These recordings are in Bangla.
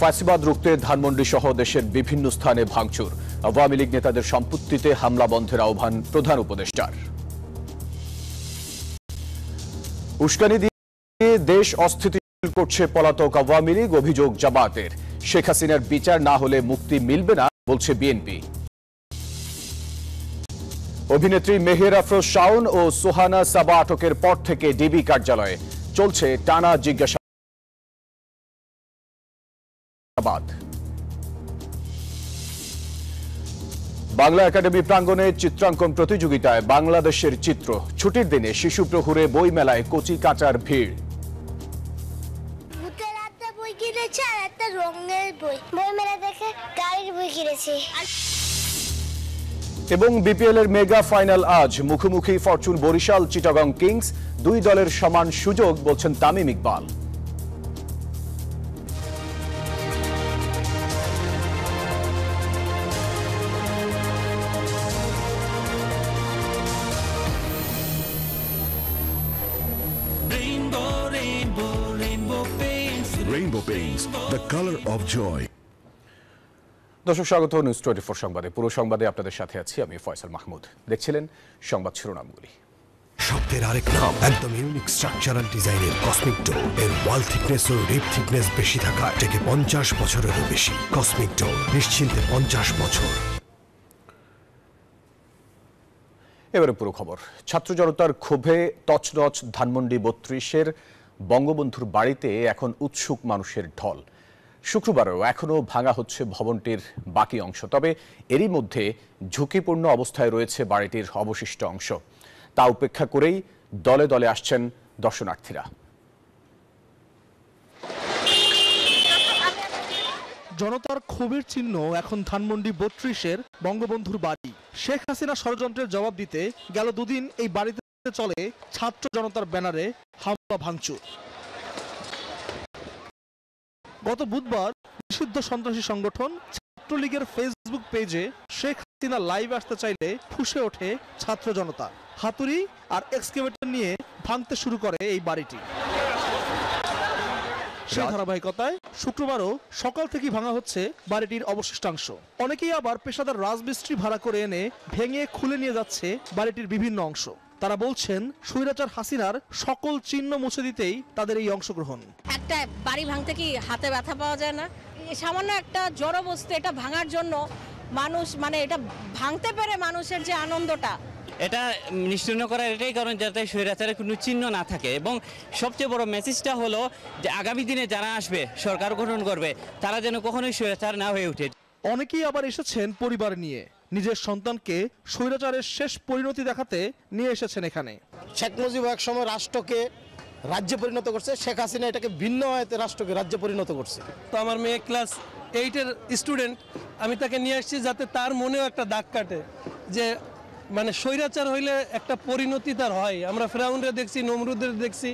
ফ্যাসিবাদ রুখতে ধানমন্ডি সহ দেশের বিভিন্ন স্থানে ভাঙচুর। আওয়ামী লীগ নেতাদের সম্পত্তিতে হামলা বন্ধের আহ্বান প্রধান উপদেষ্টার। উস্কানি দিয়ে দেশ অস্থিতিশীল করছে পলাতক আওয়ামী লীগ, অভিযোগ জামায়াতের। শেখ হাসিনার বিচার না হলে মুক্তি মিলবে না বলছে বিএনপি। অভিনেত্রী মেহের আফরোজ শাওন ও সোহানা সাবা আটকের পর থেকে ডিবি কার্যালয়ে চলছে টানা জিজ্ঞাসাবাদ। বাংলা একাডেমি প্রাঙ্গণে চিত্রাঙ্কন প্রতিযোগিতায় বাংলাদেশের চিত্র। ছুটির দিনে শিশু প্রহরে বই মেলায় কচি কাঁচার ভিড়। বই কিনেছে আর একটা রঙের বই মেলা দেখে গাড়ির বই কিনেছি। এবং বিপিএল এর মেগা ফাইনাল আজ, মুখোমুখি ফরচুন বরিশাল চিটাগং কিংস। দুই দলের সমান সুযোগ বলছেন Tamim Iqbal. Rainbow Paints, the color of joy. দর্শক স্বাগত নিউজ 24 সংবাদে। পুরো সংবাদে আপনাদের সাথে আছি আমি ফয়সাল মাহমুদ। দেখছিলেন সংবাদ শিরোনামগুলি। শব্দের আরেক নাম, একদম ইউনিক স্ট্রাকচারাল ডিজাইনের কসমিক ডো। এর ওয়াল থিকনেস ও রিপ থিকনেস বেশি থাকায় থেকে 50 বছরেরও বেশি। কসমিক ডো, নিশ্চিন্তে 50 বছর। এবারে পুরো খবর। ছাত্র জনতার ক্ষোভে তছনছ ধানমন্ডি 32-এর বঙ্গবন্ধুর বাড়িতে এখন উৎসুক মানুষের ঢল। শুক্রবারেও এখনও ভাঙা হচ্ছে ভবনটির বাকি অংশ, তবে এরই মধ্যে ঝুঁকিপূর্ণ অবস্থায় রয়েছে বাড়িটির অবশিষ্ট অংশ। তা উপেক্ষা করেই দলে দলে আসছেন দর্শনার্থীরা। জনতার ক্ষোভের চিহ্ন এখন ধানমন্ডি 32-এর বঙ্গবন্ধুর বাড়ি। শেখ হাসিনা ষড়যন্ত্রের জবাব দিতে গেল দুদিন এই বাড়িতে চলে ছাত্র জনতার ব্যানারে হামলা ভাঙচুর। গত বুধবার নিষিদ্ধ সন্ত্রাসী সংগঠন ছাত্রলীগের ফেসবুক পেজে শেখ হাসিনা লাইভ আসতে চাইলে ফুঁসে ওঠে ছাত্র জনতা। হাতুড়ি আর এক্সকেভেটর নিয়ে ভাঙতে শুরু করে এই বাড়িটি। সেই ধারাবাহিকতায় শুক্রবারও সকাল থেকেই ভাঙা হচ্ছে বাড়িটির অবশিষ্টাংশ। অনেকেই আবার পেশাদার রাজমিস্ত্রি ভাড়া করে এনে ভেঙে খুলে নিয়ে যাচ্ছে বাড়িটির বিভিন্ন অংশ। তারা বলছেন স্বৈরাচার হাসিনার সকল চিহ্ন মুছে দিতেই তাদের এই অংশগ্রহণ। একটা বাড়ি ভাঙতে কি হাতে ব্যথা পাওয়া যায় না? সামান্য একটা জড় বস্তু, এটা ভাঙার জন্য মানুষ এটা ভাঙতে পেরে মানুষের যে আনন্দটা, এটা নিশ্চিহ্ন করার এটাই কারণ যাতে স্বৈরাচারের কোনো চিহ্ন না থাকে। এবং সবচেয়ে বড় মেসেজটা হলো যে আগামী দিনে যারা আসবে, সরকার গঠন করবে, তারা যেন কখনোই স্বৈরাচার না হয়ে ওঠে। অনেকেই আবার এসেছেন পরিবার নিয়ে, নিজের সন্তানকে স্বৈরাচারের শেষ পরিণতি দেখাতে নিয়ে এসেছেন এখানে। শেখ মুজিব এক সময় রাষ্ট্রকে রাজ্যে পরিণত করছে, শেখ হাসিনা এটাকে ভিন্ন হয়তো রাষ্ট্রকে রাজ্যে পরিণত করছে। তো আমার মেয়ে ক্লাস 8-এর স্টুডেন্ট, আমি তাকে নিয়ে আসছি যাতে তার মনেও একটা দাগ কাটে যে স্বৈরাচার হইলে একটা পরিণতি তার হয়। আমরা ফেরাউনরে দেখছি, নমরুদের দেখছি।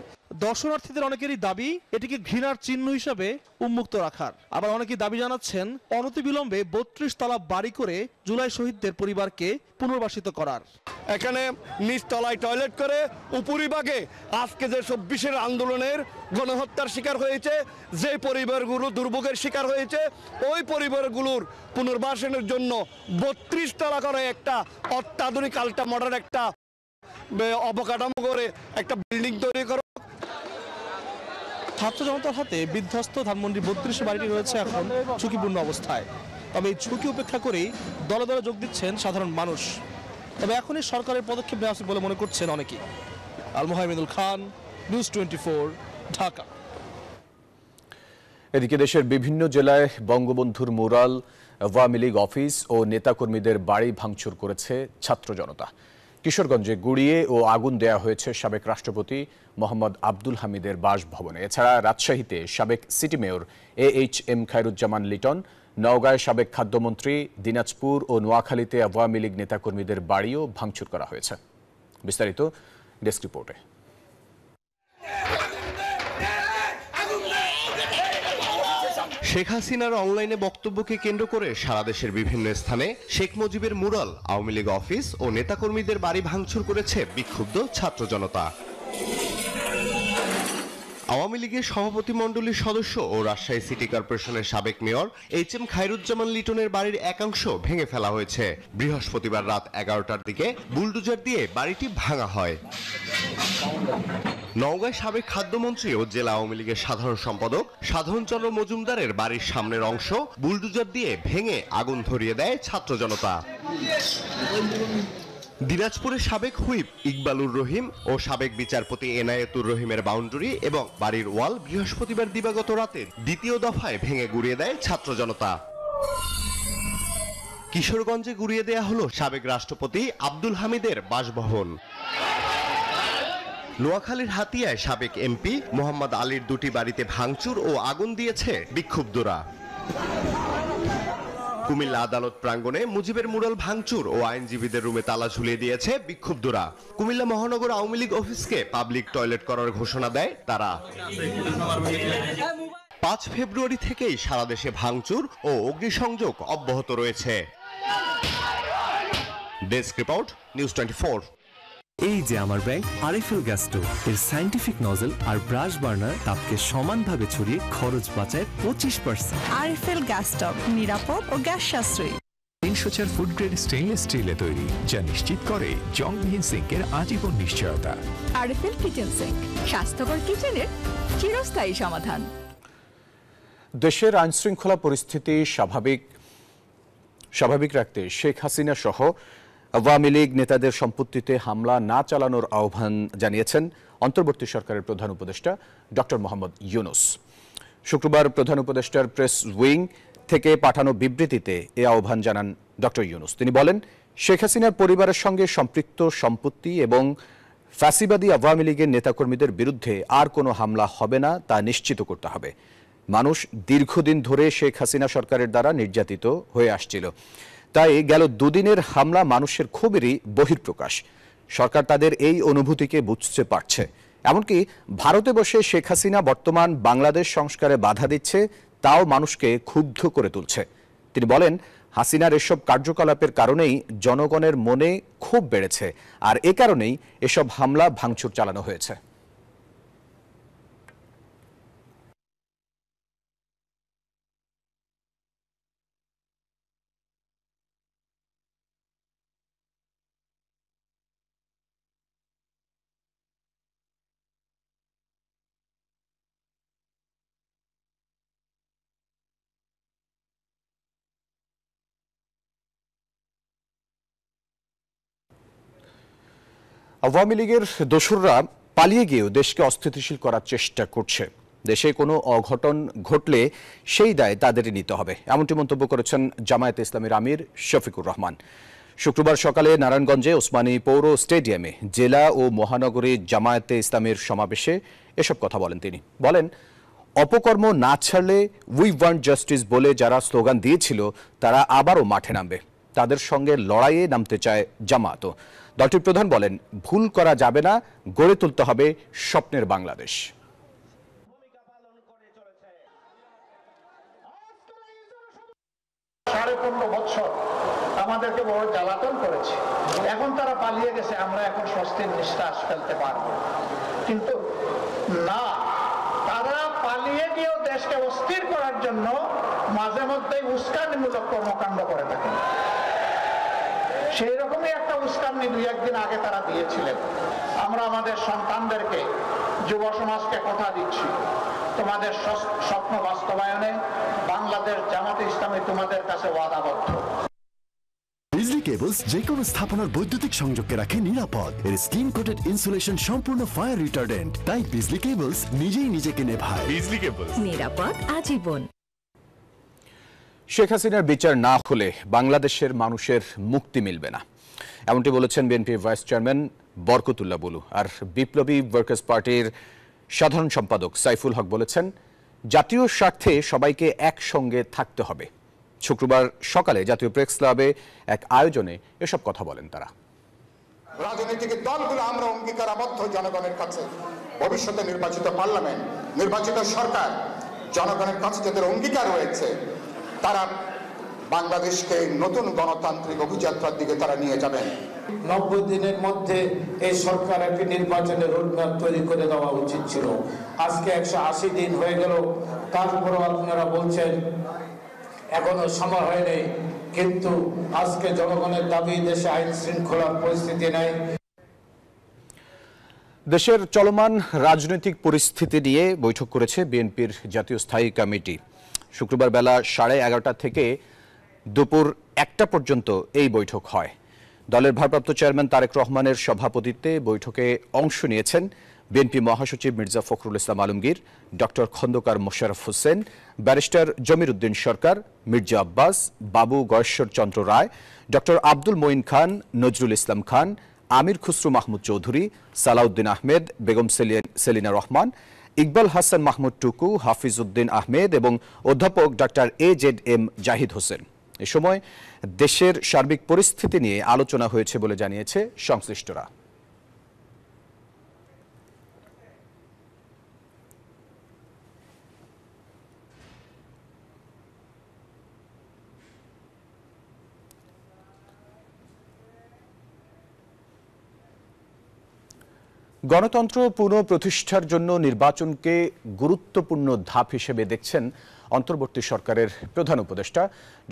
দর্শনার্থীদের অনেকেরই দাবি এটিকে ঘৃণার চিহ্ন হিসাবে উন্মুক্ত রাখার। আবার অনেকেই দাবি জানাচ্ছেন অনতিবিলম্বে 32 তলা বাড়ি করে জুলাই শহীদদের পরিবারকে পুনর্বাসিত করার। এখানে নিচতলায় টয়লেট করে উপরিভাগে আজকে যে 24-এর আন্দোলনের গণহত্যার শিকার হয়েছে, যে পরিবারগুলো দুর্ভোগের শিকার হয়েছে, ওই পরিবারগুলোর পুনর্বাসনের জন্য 32 তলা করে একটা অত্যাধুনিক আল্ট্রা মডার্ন একটা অবকাঠামো করে একটা বিল্ডিং তৈরি করো। ছাত্র জনতার হাতে বিধ্বস্ত ধানমন্ডি 32 বাড়িটি রয়েছে এখন ঝুঁকিপূর্ণ অবস্থায়। তবে এই ঝুঁকি উপেক্ষা করেই দলে দলে যোগ দিচ্ছেন সাধারণ মানুষ। তবে এখনই সরকারের পদক্ষেপ নেওয়া উচিত বলে মনে করছেন অনেকেই। আল মোহাম্মদুল খান, নিউজ 24, ঢাকা। এদিকে দেশের বিভিন্ন জেলায় বঙ্গবন্ধুর মুরাল, আওয়ামী লীগ অফিস ও নেতাকর্মীদের বাড়ি ভাঙচুর করেছে ছাত্র জনতা। কিশোরগঞ্জে গুড়িয়ে ও আগুন দেয়া হয়েছে সাবেক রাষ্ট্রপতি মোহাম্মদ আব্দুল হামিদের বাসভবনে। এছাড়া রাজশাহীতে সাবেক city mayor AHM Khairuzzaman Liton, নওগাঁয় সাবেক খাদ্যমন্ত্রী, দিনাজপুর ও নোয়াখালীতে আওয়ামী লীগ নেতাকর্মীদের বাড়িও ভাঙচুর করা হয়েছে। বিস্তারিত ডেস্ক রিপোর্টে। শেখ হাসিনার অনলাইনে বক্তব্যকে কেন্দ্র করে সারা দেশের বিভিন্ন স্থানে শেখ মুজিবের মুরাল, আওয়ামী লীগ অফিস ও নেতাকর্মীদের বাড়ি ভাঙচুর করেছে বিক্ষুব্ধ ছাত্র জনতা। আওয়ামী লীগের সভাপতি মণ্ডলীর সদস্য ও রাজশাহী সিটি কর্পোরেশনের সাবেক মেয়র এইচ.এম. খায়রুজ্জামান লিটনের বাড়ির একাংশ ভেঙে ফেলা হয়েছে। বৃহস্পতিবার রাত 11টার দিকে বুলডোজার দিয়ে বাড়িটি ভাঙা হয়। নওগাঁয় সাবেক খাদ্যমন্ত্রী ও জেলা আওয়ামী লীগের সাধারণ সম্পাদক সাধনচন্দ্র মজুমদারের বাড়ির সামনের অংশ বুলডোজার দিয়ে ভেঙে আগুন ধরিয়ে দেয় ছাত্র জনতা। দিনাজপুরের সাবেক হুইপ ইকবালুর রহিম ও সাবেক বিচারপতি এনায়েতুর রহিমের বাউন্ডারি এবং বাড়ির ওয়াল বৃহস্পতিবার দিবাগত রাতে দ্বিতীয় দফায় ভেঙে গুড়িয়ে দেয় ছাত্র জনতা। কিশোরগঞ্জে গুড়িয়ে দেয়া হলো সাবেক রাষ্ট্রপতি আব্দুল হামিদের বাসভবন। নোয়াখালীর হাতিয়ায় সাবেক এমপি মোহাম্মদ আলীর দুটি বাড়িতে ভাঙচুর ও আগুন দিয়েছে বিক্ষুব্ধরা। কুমিল্লা আদালত প্রাঙ্গণে মুজিবের মুরাল ভাঙচুর ও আইনজীবীদের রুমে তালা ঝুলিয়ে দিয়েছে বিক্ষুব্ধরা। কুমিল্লা মহানগর আওয়ামী লীগ অফিসকে পাবলিক টয়লেট করার ঘোষণা দেয় তারা। 5 ফেব্রুয়ারি থেকেই সারা দেশে ভাঙচুর ও অগ্নিসংযোগ অব্যাহত রয়েছে। Desk report, news 24। এই যে আমার ব্যাংক আরএফএল গ্যাস স্টোভ এর সায়েন্টিফিক নজল আর ব্রাশ বার্নার তাপকে সমানভাবে ছড়িয়ে খরচ বাঁচায় 25%। আরএফএল গ্যাস স্টোভ নিরাপদ ও গ্যাস সাশ্রয়ী। 304 ফুড গ্রেড স্টেইনলেস স্টিলে তৈরি, যা নিশ্চিত করে জংবিহীন সিঙ্কের আজীবন নিশ্চয়তা। আরএফএল কিচেন সিঙ্ক, স্বাস্থ্যকর কিচেনের চিরস্থায়ী সমাধান। দেশের আইনশৃঙ্খলা পরিস্থিতি স্বাভাবিক রাখতে শেখ হাসিনা সহ আওয়ামী লীগ নেতাদের সম্পত্তিতে হামলা না চালানোর আহ্বান জানিয়েছেন অন্তর্বর্তী সরকারের প্রধান উপদেষ্টা ডক্টর মোহাম্মদ ইউনূস। শুক্রবার প্রধান উপদেষ্টার প্রেস উইং থেকে পাঠানো বিবৃতিতে এ আহ্বান জানান ডক্টর ইউনূস। তিনি বলেন, শেখ হাসিনার পরিবারের সঙ্গে সম্পৃক্ত সম্পত্তি এবং ফ্যাসিবাদী আওয়ামী লীগের নেতাকর্মীদের বিরুদ্ধে আর কোনো হামলা হবে না তা নিশ্চিত করতে হবে। মানুষ দীর্ঘদিন ধরে শেখ হাসিনা সরকারের দ্বারা নির্যাতিত হয়ে আসছিল, তাই গেল দুদিনের হামলা মানুষের ক্ষোভেরই বহিঃপ্রকাশ। সরকার তাদের এই অনুভূতিকে বুঝতে পারছে। এমনকি ভারতে বসে শেখ হাসিনা বর্তমান বাংলাদেশ সংস্কারে বাধা দিচ্ছে, তাও মানুষকে ক্ষুব্ধ করে তুলছে। তিনি বলেন, হাসিনার এসব কার্যকলাপের কারণেই জনগণের মনে ক্ষোভ বেড়েছে, আর এ কারণেই এসব হামলা ভাঙচুর চালানো হয়েছে। আওয়ামী লীগের দোসররা পালিয়ে গিয়েও দেশকে অস্থিতিশীল করার চেষ্টা করছে। দেশে কোনো অঘটন ঘটলে সেই দায় তাদেরই নিতে হবে, এমনটি মন্তব্য করেছেন জামায়াতে ইসলামীর আমির শফিকুর রহমান। শুক্রবার সকালে নারায়ণগঞ্জে ওসমানী পৌর স্টেডিয়ামে জেলা ও মহানগরী জামায়াতে ইসলামীর সমাবেশে এসব কথা বলেন তিনি। বলেন, অপকর্ম না ছাড়লে উই ওয়ান্ট জাস্টিস বলে যারা স্লোগান দিয়েছিল তারা আবারও মাঠে নামবে। তাদের সঙ্গে লড়াইয়ে নামতে চায় জামায়াত। দলটির প্রধান বলেন, ভুল করা যাবে না, গড়ে তুলতে হবে স্বপ্নের বাংলাদেশ। 15.5 বছর আমাদেরকে বড় জ্বালাতন করেছে। এখন তারা পালিয়ে গেছে, আমরা এখন স্বস্তির নিঃশ্বাস ফেলতে পারবো। কিন্তু না, তারা পালিয়ে গিয়েও দেশকে অস্থির করার জন্য মাঝে মধ্যে উস্কানিমূলক কর্মকাণ্ড করে থাকেন। সেই রকমই একটা উস্কানি 2-1 দিন আগে তারা দিয়েছিলেন। আমরা আমাদের সন্তানদেরকে, যুব সমাজকে কথা দিচ্ছি, তোমাদের স্বপ্ন বাস্তবায়নে বাংলাদেশ জামাতে ইসলামী তোমাদের কাছে ওয়াদাবদ্ধ। বিজলি কেবলস যে কোনো স্থাপনার বৈদ্যুতিক সংযোগকে রাখে নিরাপদ। এর স্কিন কোটেড ইনসুলেশন সম্পূর্ণ ফায়ার রিটার্ডেন্ট, তাই বিজলি কেবলস নিজেই নিজেকে নেভায়। বিজলি কেবলস, নিরাপদ আজীবন। শেখ হাসিনার বিচার না হলে বাংলাদেশের মানুষের মুক্তি মিলবে না, এমনটি বলেছেন BNP vice chairman Barkatullah Bulu. আর বিপ্লবী ওয়ার্কার্স পার্টির সাধারণ সম্পাদক সাইফুল হক বলেছেন, জাতীয় স্বার্থে সবাইকে একসঙ্গে থাকতে হবে। শুক্রবার সকালে জাতীয় প্রেস ক্লাবে এক আয়োজনে এসব কথা বলেন তারা। রাজনৈতিক দলগুলো আমরা অঙ্গীকারাবদ্ধ জনগণের কাছে, ভবিষ্যতে নির্বাচিত পার্লামেন্ট, নির্বাচিত সরকার, জনগণের কাছে যাদের অঙ্গীকার রয়েছে, তারা বাংলাদেশকে নতুন গণতান্ত্রিক অভিযাত্রার দিকে তারা নিয়ে যাবেন। 90 দিনের মধ্যে এই সরকার একটি নির্বাচনের রোডম্যাপ তৈরি করে দেওয়া উচিত ছিল। আজকে 180 দিন হয়ে গেল, তারপরও আপনারা বলছেন এখনো সময় হয়নি, কিন্তু আজকে জনগণের দাবি, দেশে আইন শৃঙ্খলার পরিস্থিতি নেই। দেশের চলমান রাজনৈতিক পরিস্থিতি নিয়ে বৈঠক করেছে বিএনপির জাতীয় স্থায়ী কমিটি। শুক্রবার বেলা 11:30 থেকে দুপুর 1টা পর্যন্ত এই বৈঠক হয়। দলের ভারপ্রাপ্ত চেয়ারম্যান তারেক রহমানের সভাপতিত্বে বৈঠকে অংশ নিয়েছেন বিএনপি মহাসচিব মির্জা ফখরুল ইসলাম আলমগীর, ডক্টর খন্দকার মোশাররফ হোসেন, ব্যারিস্টার জমির উদ্দিন সরকার, মির্জা আব্বাস, বাবু গয়েশ্বর চন্দ্র রায়, ডক্টর আব্দুল মঈন খান, নজরুল ইসলাম খান, আমির খুসরু মাহমুদ চৌধুরী, সালাউদ্দিন আহমেদ, বেগম সেলিনা রহমান, ইকবাল হাসান মাহমুদ টুকু, হাফিজ উদ্দিন আহমেদ এবং অধ্যাপক ডক্টর AZM জাহিদ হোসেন। এ সময় দেশের সার্বিক পরিস্থিতি নিয়ে আলোচনা হয়েছে বলে জানিয়েছে সংশ্লিষ্টরা। গণতন্ত্র পুনঃপ্রতিষ্ঠার জন্য নির্বাচনকে গুরুত্বপূর্ণ ধাপ হিসেবে দেখছেন অন্তর্বর্তী সরকারের প্রধান উপদেষ্টা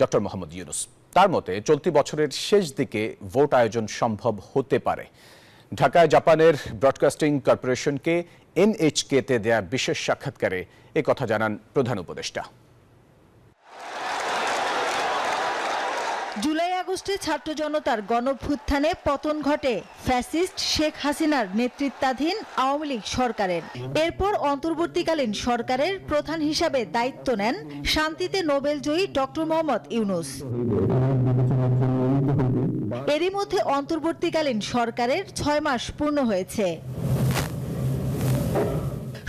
ডক্টর মোহাম্মদ ইউনূস। তার মতে চলতি বছরের শেষ দিকে ভোট আয়োজন সম্ভব হতে পারে। ঢাকায় জাপানের ব্রডকাস্টিং কর্পোরেশনকে NHK-তে দেয়া বিশেষ সাক্ষাৎকারে একথা জানান প্রধান উপদেষ্টা। জুলাই আগস্টে ছাত্র জনতার গণভ্যুত্থানে পতন ঘটে ফ্যাসিস্ট শেখ হাসিনার নেতৃত্বাধীন আওয়ামী লীগ সরকারের। এরপর অন্তর্বর্তীকালীন সরকারের প্রধান হিসাবে দায়িত্ব নেন শান্তিতে নোবেলজয়ী ডক্টর মোহাম্মদ ইউনূস। এরই মধ্যে অন্তর্বর্তীকালীন সরকারের 6 মাস পূর্ণ হয়েছে।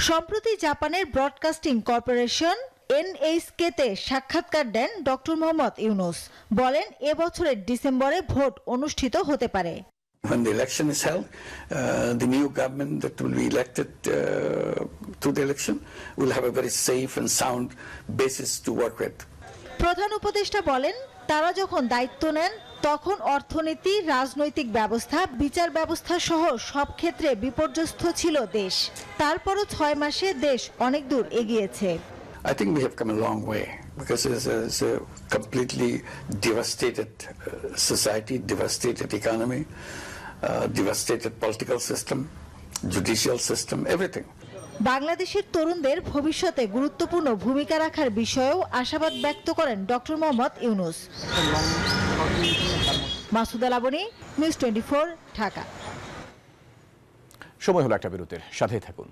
সম্প্রতি জাপানের ব্রডকাস্টিং কর্পোরেশন NHK-তে সাক্ষাৎকার দেন ডক্টর মোহাম্মদ ইউনূস। বলেন এবছরের ডিসেম্বরে ভোট অনুষ্ঠিত হতে পারে। When the election is held, the new government that will be elected through the election will have a very safe and sound basis to work with. প্রধান উপদেষ্টা বলেন তারা যখন দায়িত্ব নেন তখন অর্থনীতি, রাজনৈতিক ব্যবস্থা, বিচার ব্যবস্থা সহ সব ক্ষেত্রে বিপর্যস্ত ছিল দেশ। তারপরও 6 মাসে দেশ অনেক দূর এগিয়েছে। I think we have come a long way because it's a completely devastated society, devastated economy, devastated political system, judicial system, everything. বাংলাদেশের তরুণদের ভবিষ্যতে গুরুত্বপূর্ণ ভূমিকা রাখার বিষয়েও আশাবাদ ব্যক্ত করেন ডক্টর মোহাম্মদ ইউনূস। মাসুদা লাবনী, নিউজ 24, ঢাকা। সময় হলো একটা বিরতির, সাথেই থাকুন।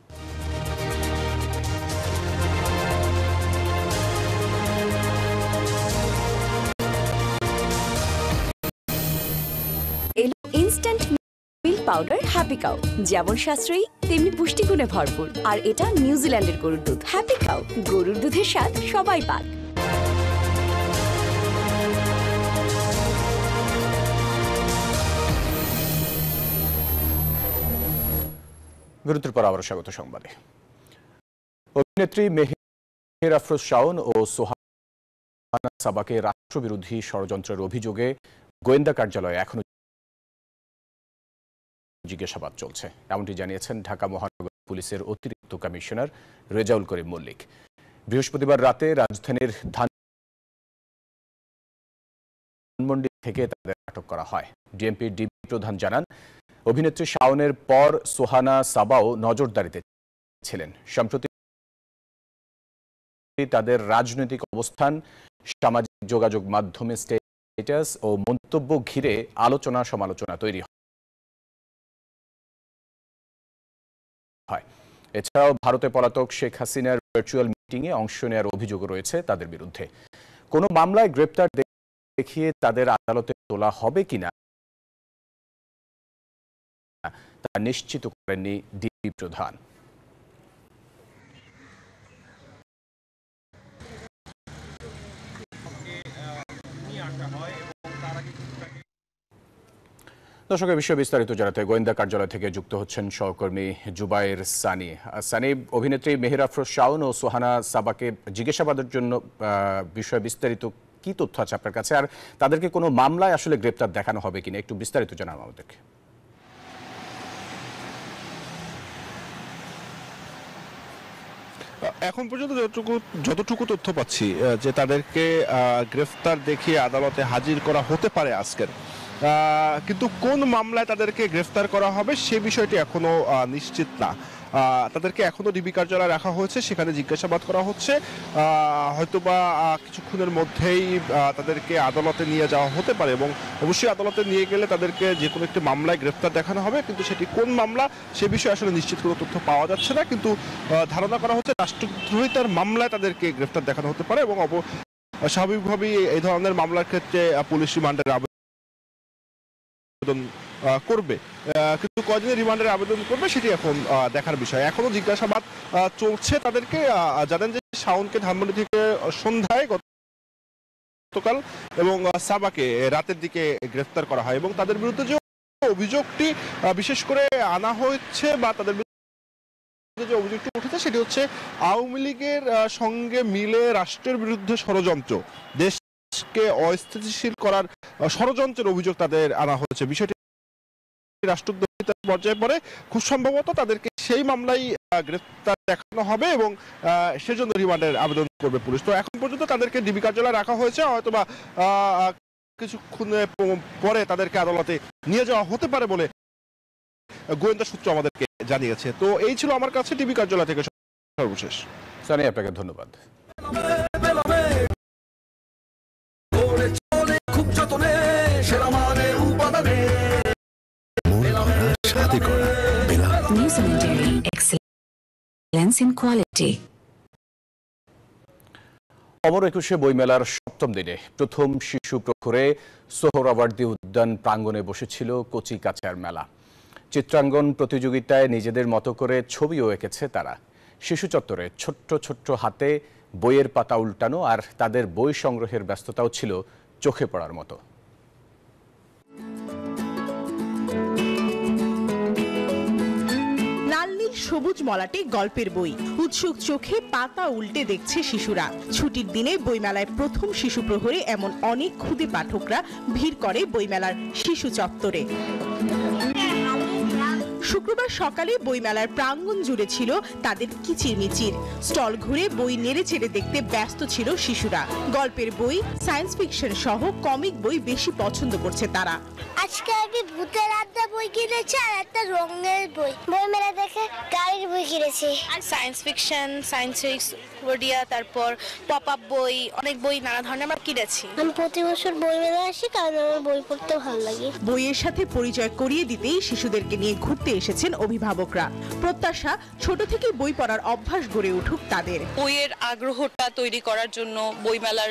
Instant milk powder happy cow, যেমন সাশ্রয়ী তেমনি পুষ্টিগুণে ভরপুর। আর এটা নিউজিল্যান্ডের গরুর দুধ। হ্যাপি কাউ, গরুর দুধের স্বাদ সবাই পাক। বিরতির পর আবার স্বাগত সংবাদে। অভিনেত্রী মেহের আফরোজ শাওন ও সোহানা সাবাকে রাষ্ট্রবিরোধী ষড়যন্ত্রের অভিযোগে গোয়েন্দা কার্যালয়ে এখনো জিজ্ঞাসাবাদ চলছে, এমনটি জানিয়েছেন ঢাকা মহানগর পুলিশের অতিরিক্ত কমিশনার রেজাউল করিম মল্লিক। বৃহস্পতিবার রাতে রাজধানীর ধানমন্ডি থেকে তাদের আটক করা হয়। ডিএমপির ডিবি প্রধান জানান, অভিনেত্রী শাওনের পর সোহানা সাবাও নজরদারিতে ছিলেন। সম্প্রতি তাদের রাজনৈতিক অবস্থান, সামাজিক যোগাযোগ মাধ্যমে স্ট্যাটাস ও মন্তব্য ঘিরে আলোচনা সমালোচনা তৈরি হয়। এছাড়াও ভারতে পলাতক শেখ হাসিনার ভার্চুয়াল মিটিংয়ে অংশ নেওয়ার অভিযোগ রয়েছে তাদের বিরুদ্ধে। কোনো মামলায় গ্রেপ্তার দেখিয়ে তাদের আদালতে তোলা হবে কিনা তা নিশ্চিত করেননি ডিবি প্রধান। দর্শকের বিষয়ে বিস্তারিত জানাতে গোয়েন্দা কার্যালয় থেকে যুক্ত হচ্ছেন সহকর্মী জুবায়ের সানি। সানি, অভিনেত্রী মেহের আফরোজ শাওন ও সোহানা সাবাকে জিজ্ঞাসাবাদের জন্য বিষয়ে বিস্তারিত কি তথ্য আছে আপনার কাছে, আর তাদেরকে কোনো মামলায় আসলে গ্রেপ্তার দেখানো হবে কিনা একটু বিস্তারিত জানান আমাদেরকে। এখন পর্যন্ত যতটুকু তথ্য পাচ্ছি যে তাদেরকে গ্রেফতার দেখিয়ে আদালতে হাজির করা হতে পারে আজকের, কিন্তু কোন মামলায় তাদেরকে গ্রেফতার করা হবে সে বিষয়টি এখনো নিশ্চিত না। তাদেরকে এখনো ডিবি কার্যালয়ে রাখা হয়েছে, সেখানে জিজ্ঞাসাবাদ করা হচ্ছে। হয়তোবা কিছুক্ষণের মধ্যেই তাদেরকে আদালতে নিয়ে যাওয়া হতে পারে এবং অবশ্যই আদালতে নিয়ে গেলে তাদেরকে যে কোনো একটি মামলায় গ্রেফতার দেখানো হবে, কিন্তু সেটি কোন মামলা সে বিষয়ে আসলে নিশ্চিত কোনো তথ্য পাওয়া যাচ্ছে না। কিন্তু ধারণা করা হচ্ছে রাষ্ট্রদ্রোহিতার মামলায় তাদেরকে গ্রেফতার দেখানো হতে পারে এবং স্বাভাবিকভাবেই এই ধরনের মামলার ক্ষেত্রে পুলিশ রিমান্ডের আবেদন করবে, কিন্তু কয়দিনের রিমান্ডের আবেদন করবে সেটি এখন দেখার বিষয়। এখনো জিজ্ঞাসাবাদ চলছে তাদেরকে। জানেন যে শাওনকে ধানমন্ডি থেকে সন্ধ্যায় গতকাল এবং সাবাকে রাতের দিকে গ্রেফতার করা হয় এবং তাদের বিরুদ্ধে যে অভিযোগটি বিশেষ করে আনা হয়েছে বা তাদের যে অভিযোগটি উঠেছে সেটি হচ্ছে আওয়ামী লীগের সঙ্গে মিলে রাষ্ট্রের বিরুদ্ধে ষড়যন্ত্র, দেশকে অস্থিতিশীল করার ষড়যন্ত্রের অভিযোগ তাদের আনা হয়েছে। বিষয়টি রাষ্ট্রদ্রোহিতার পর্যায়ে পড়ে, খুব সম্ভবত তাদেরকে সেই মামলায় গ্রেফতার দেখানো হবে এবং সেজন্য রিমান্ডের আবেদন করবে পুলিশ। তো এখন পর্যন্ত তাদেরকে ডিবি কার্যালয়ে রাখা হয়েছে, হয়তোবা কিছুক্ষণ পরে তাদেরকে আদালতে নিয়ে যাওয়া হতে পারে বলে গোয়েন্দা সূত্র আমাদেরকে জানিয়েছে। তো এই ছিল আমার কাছে ডিবি কার্যালয় থেকে সর্বশেষ। সানি, আপনাকে ধন্যবাদ। অমর একুশে বইমেলার সপ্তম দিনে প্রথম শিশু প্রহরে সোহরাওয়ার্দী উদ্যান প্রাঙ্গণে বসেছিল কচি কাচার মেলা। চিত্রাঙ্গন প্রতিযোগিতায় নিজেদের মতো করে ছবিও এঁকেছে তারা। শিশু চত্বরে ছোট্ট ছোট্ট হাতে বইয়ের পাতা উল্টানো আর তাদের বই সংগ্রহের ব্যস্ততাও ছিল চোখে পড়ার মতো। সবুজ মলাটে গল্পের বই, উৎসুক চোখে পাতা উল্টে দেখছে শিশুরা। ছুটির দিনে বইমেলায় প্রথম শিশু প্রহরে এমন অনেক ক্ষুদে পাঠকরা ভিড় করে বইমেলার শিশু চত্বরে। শুক্রবার সকালে বইমেলার প্রাঙ্গণ জুড়ে ছিল তাদের কিচিরমিচির। স্টল ঘুরে বই নেড়ে চেড়ে দেখতে ব্যস্ত ছিল শিশুরা। গল্পের বই, সায়েন্স ফিকশন সহ কমিক বই বেশি পছন্দ করছে তারা। আজকে আমি ভূতের আড্ডা বই কিনেছি আর একটা রঙের বই। বই মেলা দেখে গাড়ির বই কিনেছি। আর সায়েন্স ফিকশন, সায়েন্স ওডিয়া, তারপর পপ আপ বই, অনেক বই নানা ধরনের আমরা কিনেছি। আমি প্রতি বছর বই মেলা আসি কারণ আমার বই পড়তে ভালো লাগে। বইয়ের সাথে পরিচয় করিয়ে দিতেই শিশুদেরকে নিয়ে ঘুরতে এসেছেন অভিভাবকরা। প্রত্যাশা ছোট থেকে বই পড়ার অভ্যাস গড়ে উঠুক তাদের। বইয়ের আগ্রহটা তৈরি করার জন্য বইমেলার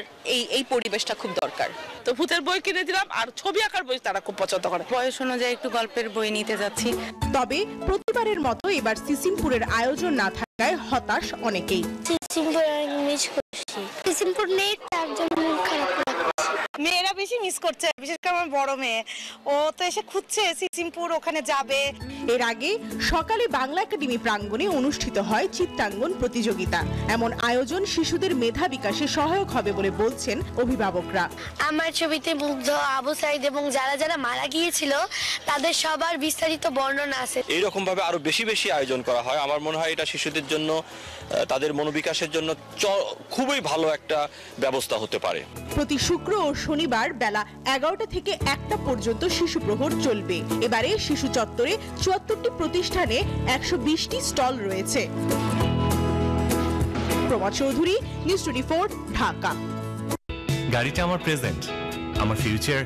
এই পরিবেশটা খুব দরকার। তো ভূতের বই কিনে দিলাম আর ছবি আঁকার বই তারা খুব পছন্দ করে। বয়স অনুযায়ী একটু গল্পের বই নিতে যাচ্ছি। তবে প্রতিবারের মতো এবার সিসিমপুরের আয়োজন না থাকায় হতাশ অনেকেই। সিসিমপুর মিস করছি, সিসিমপুর নেই তার জন্য খারাপ লাগছে। মেয়েরা বেশি মিস করছে, বিশেষ করে আমার বড় মেয়ে, ও তো এসে খুঁজছে সিসিমপুর, ওখানে যাবে। এর আগে সকালে বাংলা একাডেমি প্রাঙ্গণে অনুষ্ঠিত হয় চিত্রাঙ্গন প্রতিযোগিতা। এমন আয়োজন শিশুদের মেধা বিকাশে সহায়ক হবে বলে বলছেন অভিভাবকরা। আমার ছবিতে মুগ্ধ, আবু সাইদ এবং যারা যারা মারা গিয়েছিল তাদের সবার বিস্তারিত বর্ণনা আছে। এইরকম ভাবে আরো বেশি বেশি আয়োজন করা হয়, আমার মনে হয় এটা শিশুদের জন্য, তাদের মনোবিকাশের জন্য খুবই ভালো একটা ব্যবস্থা হতে পারে। প্রতি শুক্র ও শনিবার বেলা 11টা থেকে 1টা পর্যন্ত শিশু প্রহর চলবে। এবারে শিশু চত্বরে 74টি প্রতিষ্ঠানে 120টি স্টল রয়েছে। প্রমোদ চৌধুরী, নিউজ 24, ঢাকা। গাড়িটা আমার প্রেজেন্ট, আমার ফিউচার,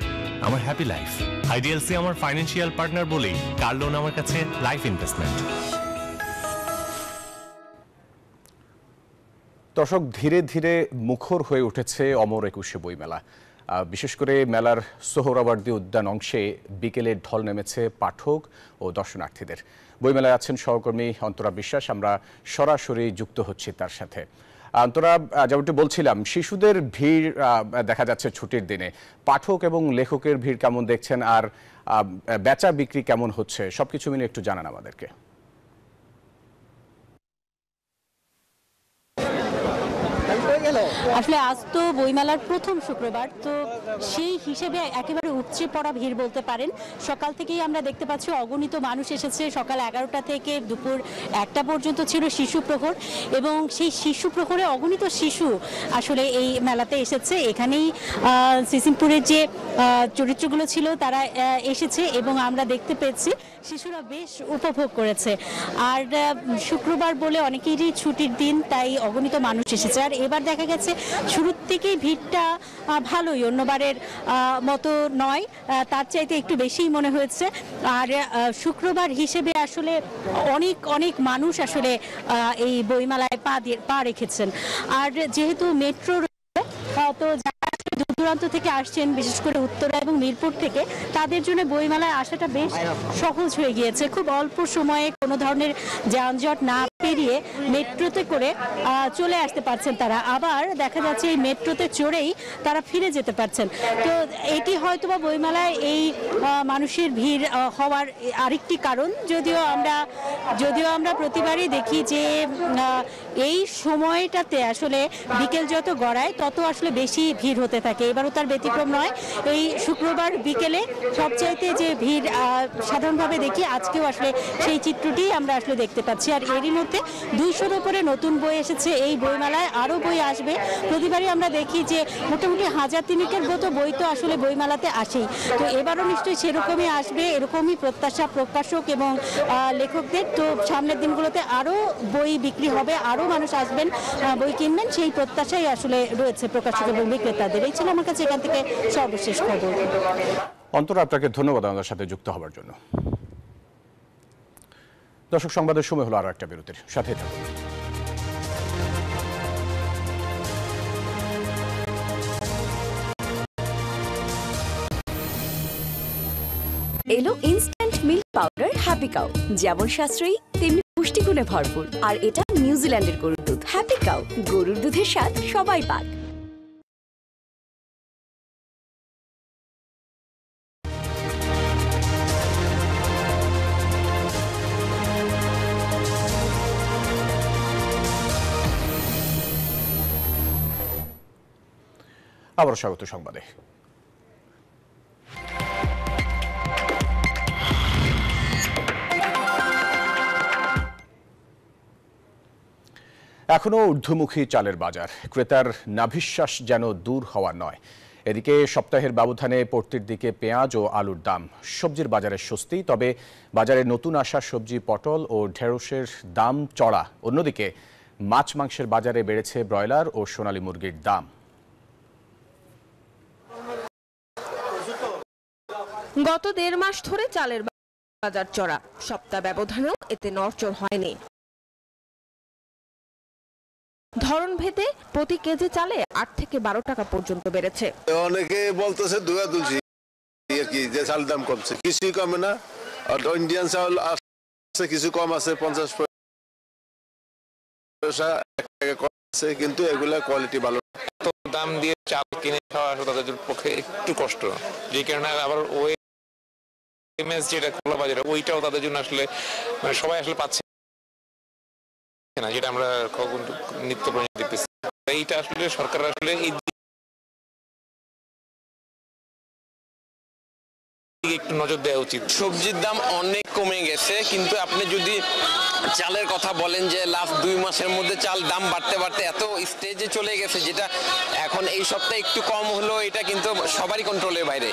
আমার হ্যাপি লাইফ। আইডিএলসি আমার ফাইন্যান্সিয়াল পার্টনার বলেই কার লোন আমার কাছে লাইফ ইনভেস্টমেন্ট। দর্শক, ধীরে ধীরে মুখর হয়ে উঠেছে অমর একুশে বইমেলা। বিশেষ করে মেলার সোহরাওয়ার্দী উদ্যান অংশে বিকেলে ঢল নেমেছে পাঠক ও দর্শনার্থীদের। বইমেলায় আছেন সহকর্মী অন্তরা বিশ্বাস, আমরা সরাসরি যুক্ত হচ্ছি তার সাথে। অন্তরা, যেমনটি বলছিলাম, শিশুদের ভিড় দেখা যাচ্ছে ছুটির দিনে। পাঠক এবং লেখকের ভিড় কেমন দেখছেন, আর বেচা বিক্রি কেমন হচ্ছে, সবকিছু মিলে একটু জানান আমাদেরকে। আসলে আজ তো বইমেলার প্রথম শুক্রবার, তো সেই হিসেবে একেবারে উপচে পড়া ভিড় বলতে পারেন। সকাল থেকেই আমরা দেখতে পাচ্ছি অগণিত মানুষ এসেছে। সকাল 11টা থেকে দুপুর 1টা পর্যন্ত ছিল শিশু প্রহর, এবং সেই শিশু প্রহরে অগণিত শিশু আসলে এই মেলাতে এসেছে। এখানেই সিসিমপুরের যে চরিত্রগুলো ছিল তারা এসেছে, এবং আমরা দেখতে পেয়েছি শিশুরা বেশ উপভোগ করেছে। আর শুক্রবার বলে অনেকেরই ছুটির দিন, তাই অগণিত মানুষ এসেছে। আর এবার দেখা গেছে শুরুর থেকেই ভিড়টা ভালোই, অন্যবারের মতো নয়, তার চাইতে একটু বেশিই মনে হয়েছে। আর শুক্রবার হিসেবে আসলে অনেক অনেক মানুষ আসলে এই বইমেলায় পা রেখেছেন। আর যেহেতু মেট্রো তো যারা দূর দূরান্ত থেকে আসছেন, বিশেষ করে উত্তরা এবং মিরপুর থেকে, তাদের জন্য বইমেলায় আসাটা বেশ সহজ হয়ে গিয়েছে। খুব অল্প সময়ে কোনো ধরনের যানজট না পেরিয়ে মেট্রোতে করে চলে আসতে পারছেন তারা। আবার দেখা যাচ্ছে এই মেট্রোতে চড়েই তারা ফিরে যেতে পারছেন। তো এটি হয়তোবা বইমেলায় এই মানুষের ভিড় হওয়ার আরেকটি কারণ। যদিও আমরা প্রতিবারই দেখি যে এই সময়টাতে আসলে বিকেল যত গড়ায় তত আসলে বেশি ভিড় হতে থাকে। এবারও তার ব্যতিক্রম নয়। এই শুক্রবার বিকেলে সবচাইতে যে ভিড় সাধারণভাবে দেখি, আজকেও আসলে সেই চিত্রটি আমরা আসলে দেখতে পাচ্ছি। আর এরই মধ্যে 200-র উপরে নতুন বই এসেছে এই বইমেলায়, আরও বই আসবে। প্রতিবারই আমরা দেখি যে মোটামুটি 1000-300-এর মতো বই তো আসলে বইমেলাতে আসেই। তো এবারও নিশ্চয়ই সেরকমই আসবে, এরকমই প্রত্যাশা প্রকাশক এবং লেখকদের। তো সামনের দিনগুলোতে আরও বই বিক্রি হবে, আরও মানুষ আসবেন, বই কিনবেন, সেই প্রত্যাশাই আসলে রয়েছে প্রকাশক এবং বিক্রেতাদের। এই ছিল আমার কাছে এখান থেকে সর্বশেষ খবর। অন্তরা, আপনাকে ধন্যবাদ আমাদের সাথে যুক্ত হওয়ার জন্য। দর্শক, সংবাদের সময় হলো আরো একটা বিরতির, সাথে থাকুন। এলো instant milk powder happy cow, যেমন সাশ্রয়ী তেমনি পুষ্টিগুণে ভরপুর। আর এটা নিউজিল্যান্ডের গরুর দুধ। হ্যাপি কাউ, গরুর দুধের স্বাদ সবাই পাক। আবার স্বাগত সংবাদে। এখনো ঊর্ধ্বমুখী চালের বাজার, ক্রেতার নাভিশ্বাস যেন দূর হওয়ার নয়। এদিকে সপ্তাহের ব্যবধানে পড়তির দিকে পেঁয়াজ ও আলুর দাম, সবজির বাজারে স্বস্তি। তবে বাজারে নতুন আসা সবজি পটল ও ঢেঁড়সের দাম চড়া। অন্যদিকে মাছ মাংসের বাজারে বেড়েছে ব্রয়লার ও সোনালী মুরগির দাম। গত 1.5 মাস ধরে চালের বাজার চড়া, সপ্তাহ ব্যবধানেও এতে নড়চড় হয়নি। ধরন ভেদে প্রতি কেজি চালে 8 থেকে 12 টাকা পর্যন্ত বেড়েছে। অনেকে বলতেছে দুয়া তুলছি কি যে চাল দাম কমছে, কিছুই কমে না। আর ইন্ডিয়ান চাল আছে, কিছু কম আছে, 50 পয়সা কম আছে, কিন্তু এগুলা কোয়ালিটি ভালো। তো দাম দিয়ে চাল কিনে খাওয়া তাদের পক্ষে একটু কষ্ট, যে কারণে আবার ওই এমএস যেটা খোলা বাজারে ওইটাও তাদের জন্য আসলে সবাই আসলে পাচ্ছে না, যেটা আমরা নিত্য প্রয়োজনীয় দেখতেছি। এইটা আসলে সরকার আসলে এই একটু নজর দেওয়া উচিত। সবজির দাম অনেক কমে গেছে, কিন্তু আপনি যদি চালের কথা বলেন যে লাস্ট 2 মাসের মধ্যে চাল দাম বাড়তে বাড়তে এত স্টেজে চলে গেছে, যেটা এখন এই সপ্তাহে একটু কম হলো, এটা কিন্তু সবারই কন্ট্রোলের বাইরে।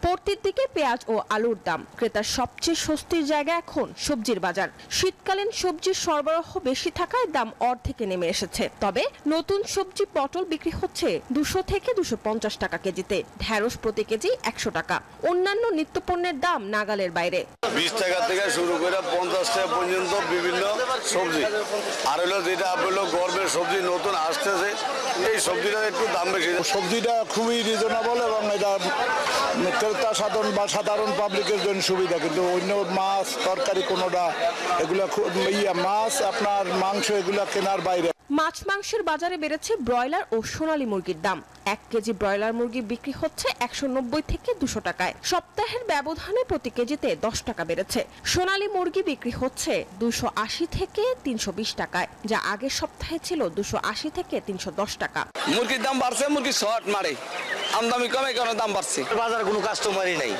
পড়তির দিকে পেঁয়াজ ও আলুর দাম, ক্রেতার সবচেয়ে স্বস্তির জায়গা এখন সবজির বাজার। শীতকালীন সবজির সরবরাহ বেশি থাকায় দাম অর্ধেকে নেমে এসেছে। তবে নতুন সবজি পটল বিক্রি হচ্ছে 200 থেকে 250 টাকা কেজিতে, ঢেঁড়স প্রতি কেজি 100 টাকা। অন্যান্য নিত্যপণ্যের দাম নাগালের বাইরে। 20 টাকা থেকে শুরু করে 50 টাকা পর্যন্ত বিভিন্ন সবজি। আর হলো যেটা হলো গরমের সবজি নতুন আসতেছে, এই সবজিটা একটু দাম বেশি। সবজিটা খুবই রিজনেবল এবং এটা ক্রেতা সাধারণ পাবলিকের জন্য সুবিধা। কিন্তু অন্য মাছ তরকারি কোনোটা এগুলা মাছ আপনার মাংস এগুলা কেনার বাইরে। মাছ মাংসের বাজারে বেড়েছে ব্রয়লার ও সোনালী মুরগির দাম। 1 কেজি ব্রয়লার মুরগি বিক্রি হচ্ছে 190 থেকে 200 টাকায়। সপ্তাহের ব্যবধানে প্রতি কেজিতে 10 টাকা বেড়েছে। সোনালী মুরগি বিক্রি হচ্ছে 280 থেকে 320 টাকায়, যা আগের সপ্তাহে ছিল 280 থেকে 310 টাকা। মুরগির দাম বাড়ছে, মুরগি শর্ট মারে, আমদানি কমে কেন দাম বাড়ছে। বাজারে কোনো কাস্টমারই নাই,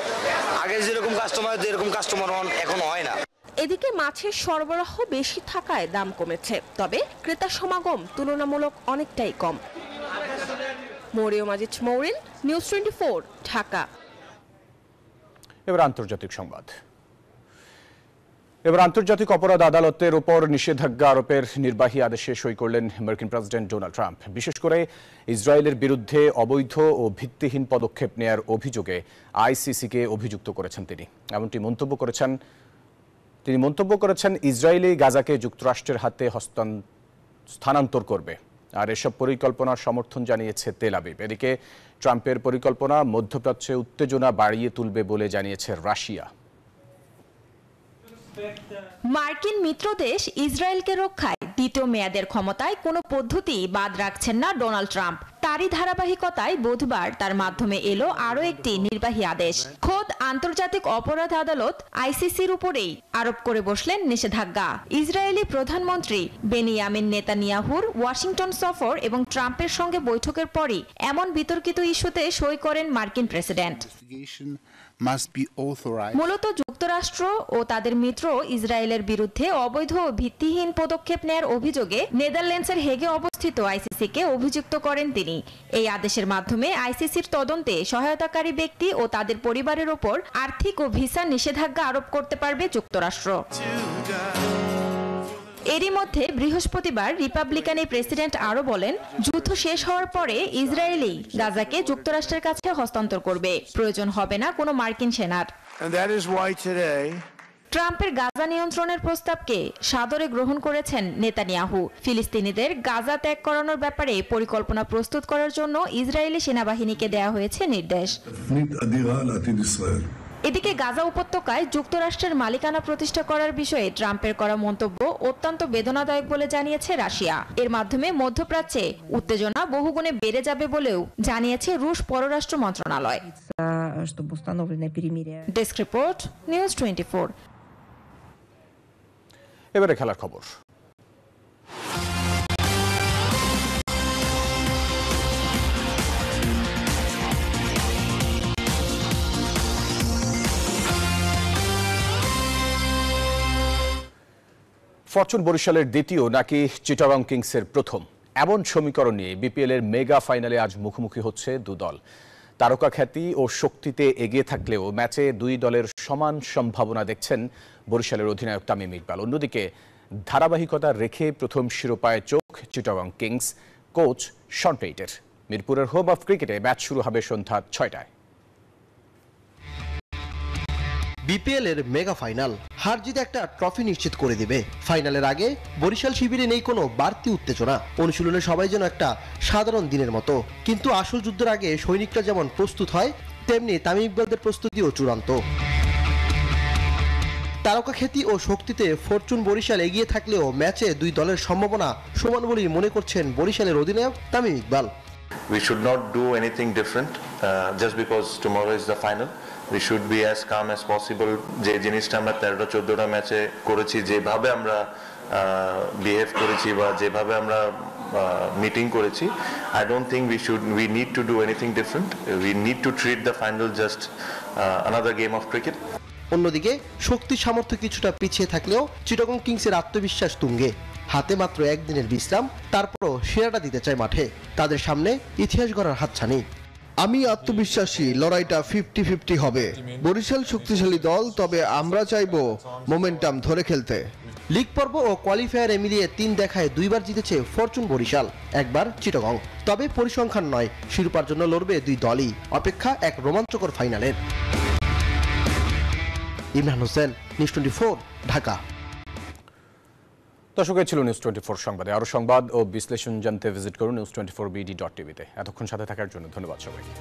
আগে যেরকম কাস্টমার যেরকম কাস্টমার এখন হয় না। এদিকে মাছের সরবরাহ বেশি থাকায় দাম কমেছে, তবে ক্রেতা সমাগম তুলনামূলক অনেকটাই কম। মরিয়ম আজিজ মৌরিন, নিউজ 24, ঢাকা। এবার আন্তর্জাতিক সংবাদ। এবার আন্তর্জাতিক অপরাধ আদালতের উপর নিষেধাজ্ঞা আরোপের নির্বাহী আদেশে সই করলেন মার্কিন প্রেসিডেন্ট ডোনাল্ড ট্রাম্প। বিশেষ করে ইসরায়েলের বিরুদ্ধে অবৈধ ও ভিত্তিহীন পদক্ষেপ নেয়ার অভিযোগে আইসিসিকে অভিযুক্ত করেছেন তিনি। এমনটি মন্তব্য করেছেন ইসরায়েলি গাজাকে যুক্তরাষ্ট্রের হাতে স্থানান্তর করবে, আর এসব পরিকল্পনার সমর্থন জানিয়েছে তেল আবিব। এদিকে ট্রাম্পের পরিকল্পনা মধ্যপ্রাচ্যে উত্তেজনা বাড়িয়ে তুলবে বলে জানিয়েছে রাশিয়া। মার্কিন মিত্রদেশ ইসরায়েলকে রক্ষায় দ্বিতীয় মেয়াদের ক্ষমতায় কোনো পদ্ধতি বাদ রাখছেন না ডোনাল্ড ট্রাম্প। তারই ধারাবাহিকতায় বুধবার তার মাধ্যমে এলো আরও একটি নির্বাহী আদেশ। খোদ আন্তর্জাতিক অপরাধ আদালত আইসিসির উপরেই আরোপ করে বসলেন নিষেধাজ্ঞা। ইসরায়েলি প্রধানমন্ত্রী বেনিয়ামিন নেতানিয়াহুর ওয়াশিংটন সফর এবং ট্রাম্পের সঙ্গে বৈঠকের পরই এমন বিতর্কিত ইস্যুতে সই করেন মার্কিন প্রেসিডেন্ট। মূলত যুক্তরাষ্ট্র ও তাদের মিত্র ইসরায়েলের বিরুদ্ধে অবৈধ ও ভিত্তিহীন পদক্ষেপ নেয়ার অভিযোগে নেদারল্যান্ডসের হেগে অবস্থিত আইসিসিকে অভিযুক্ত করেন তিনি। এই আদেশের মাধ্যমে আইসিসির তদন্তে সহায়তাকারী ব্যক্তি ও তাদের পরিবারের ওপর আর্থিক ও ভিসা নিষেধাজ্ঞা আরোপ করতে পারবে যুক্তরাষ্ট্র। এরই মধ্যে বৃহস্পতিবার রিপাবলিকান এই প্রেসিডেন্ট আরও বলেন, যুদ্ধ শেষ হওয়ার পরে ইসরায়েলই গাজাকে যুক্তরাষ্ট্রের কাছে হস্তান্তর করবে, প্রয়োজন হবে না কোনো মার্কিন সেনার। ট্রাম্পের গাজা নিয়ন্ত্রণের প্রস্তাবকে সাদরে গ্রহণ করেছেন নেতানিয়াহু। ফিলিস্তিনিদের গাজা ত্যাগ করানোর ব্যাপারে পরিকল্পনা প্রস্তুত করার জন্য ইসরায়েলি সেনাবাহিনীকে দেয়া হয়েছে নির্দেশ। এদিকে গাজা উপত্যকায় যুক্তরাষ্ট্রের মালিকানা প্রতিষ্ঠা করার বিষয়ে ট্রাম্পের করা মন্তব্য অত্যন্ত বেদনাদায়ক বলে জানিয়েছে রাশিয়া। এর মাধ্যমে মধ্যপ্রাচ্যে উত্তেজনা বহুগুণে বেড়ে যাবে বলেও জানিয়েছে রুশ পররাষ্ট্র মন্ত্রণালয়। Desk report, news 24। এবারে খেলার খবর। ফরচুন বরিশালের দ্বিতীয় নাকি চিটাগং কিংসের প্রথম, এমন সমীকরণ নিয়ে বিপিএল এর মেগা ফাইনালে আজ মুখোমুখি হচ্ছে দু দল। তারকা খ্যাতি ও শক্তিতে এগিয়ে থাকলেও ম্যাচে দুই দলের সমান সম্ভাবনা দেখছেন বরিশালের অধিনায়ক তামিম ইকবাল। অন্যদিকে ধারাবাহিকতা রেখে প্রথম শিরোপায় চোখ চিটাগং কিংস কোচ শন পেইটের। মিরপুরের হোম অফ ক্রিকেটে ম্যাচ শুরু হবে সন্ধ্যা 6টায়। বিপিএল এর মেগা ফাইনাল, হার জিতে একটা ট্রফি নিশ্চিত করে দিবে। ফাইনালের আগে বরিশাল শিবিরে নেই কোনো বাড়তি উত্তেজনা, অনুশীলনে সবাই যেন একটা সাধারণ দিনের মতো। কিন্তু আসল যুদ্ধের আগে সৈনিকরা যেমন প্রস্তুত হয়, তেমনি তামিম ইকবালদের প্রস্তুতিও চূড়ান্ত। তারকা খ্যাতি ও শক্তিতে ফরচুন বরিশাল এগিয়ে থাকলেও ম্যাচে দুই দলের সম্ভাবনা সমান বলেই মনে করছেন বরিশালের অধিনায়ক Tamim Iqbal. We should not do anything different just because tomorrow is the final. We should be as calm as possible. যে জিনিসটা আমরা 13-14টা ম্যাচে করেছি, যেভাবে আমরা বিহেভ করেছি বা যেভাবে আমরা মিটিং করেছি, I don't think we need to do anything different. We need to treat the final just another game of cricket. অন্যদিকে শক্তি সামর্থ্য কিছুটা পিছিয়ে থাকলেও চিটাগং কিংসের আত্মবিশ্বাস তুঙ্গে। হাতে মাত্র একদিনের বিশ্রাম, তারপরও সেরাটা দিতে চায় মাঠে। তাদের সামনে ইতিহাস গড়ার হাতছানি। আমি আত্মবিশ্বাসী লড়াইটা 50-50 হবে। বরিশাল শক্তিশালী দল, তবে আমরা চাইবো মোমেন্টাম ধরে খেলতে। লিগ পর্ব ও কোয়ালিফায়ারে মিলিয়ে 3 দেখায় 2বার জিতেছে ফরচুন বরিশাল, একবার চিটাগং। তবে পরিসংখ্যান নয়, শিরোপার জন্য লড়বে দুই দলই। অপেক্ষা এক রোমাঞ্চকর ফাইনালের। ইমরান হোসেন, নিউজ 24, ঢাকা। দর্শক, ছিল নিউজ 24 সংবাদে। আরো সংবাদ ও বিশ্লেষণ জানতে ভিজিট করুন news24bd.tv-তে। এতক্ষণ সাথে থাকার জন্য ধন্যবাদ সবাইকে।